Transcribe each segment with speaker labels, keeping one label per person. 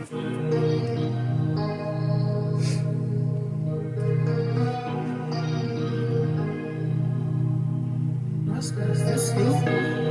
Speaker 1: That's stupid.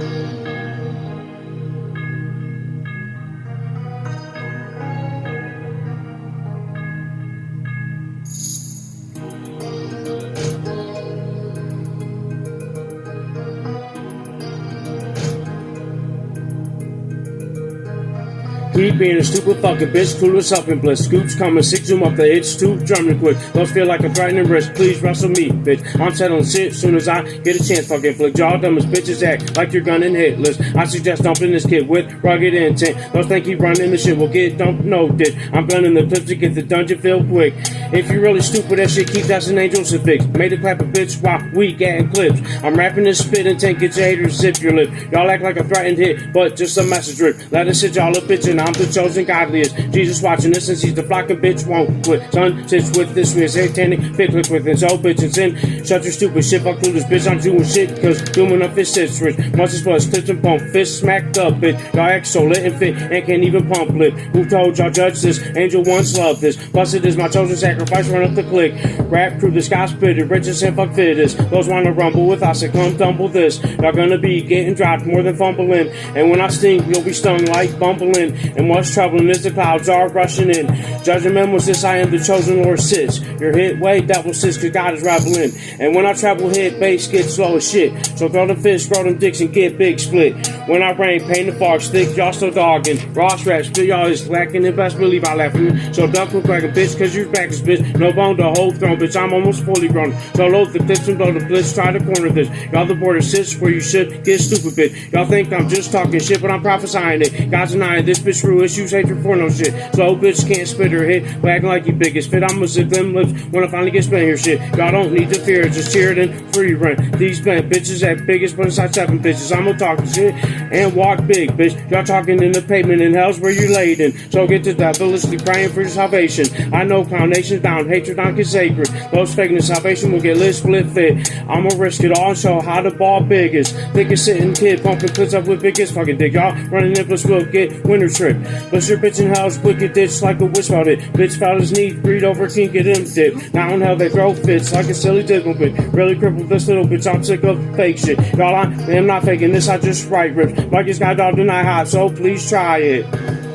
Speaker 2: Keep being a stupid fucking bitch, clueless up and bliss. Scoops coming, 6 zoom up the itch, 2 drumming quick. Don't feel like a threatening risk, please wrestle me, bitch. I'm settling shit soon as I get a chance, fucking flick. Y'all dumb as bitches act like you're Gunnin hitless. I suggest dumping this kid with rugged intent. Those think he running the shit will get dumped, no ditch. I'm gunning the clips to get the dungeon filled quick. If you're really stupid, that shit keep that's an angel's fix. Made a clap a bitch while we getting clips. I'm rapping this spit and tank get your haters zip your lip. Y'all act like a threatened hit, but just a message drip. Let us hit y'all a bitch and I'm the chosen godliest. Jesus watching this and sees the flocking bitch won't quit. Son sits with this with satanic fit click with it. So bitch and sin. Shut your stupid shit, fuck through this bitch. I'm doing shit cause doing up his shit's rich. Muscles plus clips and pump fist smacked up bitch. Y'all act so lit and fit and can't even pump lip. Who told y'all judge this? Angel once loved this. Plus it is my chosen sacrifice, run up the click. Rap crew the sky spitted, richest and fuck fittest. Those wanna rumble with us and come tumble this. Y'all gonna be getting dropped more than fumbling. And when I sting, you'll be stung like bumbling. And what's troubling is the clouds are rushing in. Judgment was this, I am the chosen Lord sits. Your hit way, devil sits, cause God is reveling. And when I travel hit, bass get slow as shit. So throw them fists, throw them dicks and get big split. When I rain, paint the fog stick, y'all still dogging. Ross raps, but y'all is lacking and best believe I laughing. So duck look like a bitch, cause your back is bitch. No bone to hold throne, bitch, I'm almost fully grown. So load the clips and blow the blitz, try to corner this. Y'all the border sits where you should get stupid bitch. Y'all think I'm just talking shit, but I'm prophesying it. God's denying this bitch through issues, hatred for no shit. So bitch can't spit her hit, but acting like you biggest fit. I'ma zip them lips when I finally get spent here shit. Y'all don't need to fear, just cheer it and free run. These bent bitches at biggest, but inside 7 bitches. I'ma talk shit and walk big, bitch. Y'all talking in the pavement and hell's where you laid in. So get to devilishly praying for your salvation. I know clown nations down, hatred on is sacred. Those faking the salvation will get lit, split fit. I'ma risk it all and show how the ball big is. Thickest sitting kid, bumping clips up with biggest fucking dick. Y'all running in plus will get winter trip. Plus your bitch in hell's wicked ditch like a witch about it. Bitch found his knee, breed over king, get him dip. Now in hell they throw fits like a silly dickle bit. Really crippled this little bitch, I'm sick of fake shit. Y'all, I am not faking this, I just write rips. Like it's got dog tonight hot, so please try it.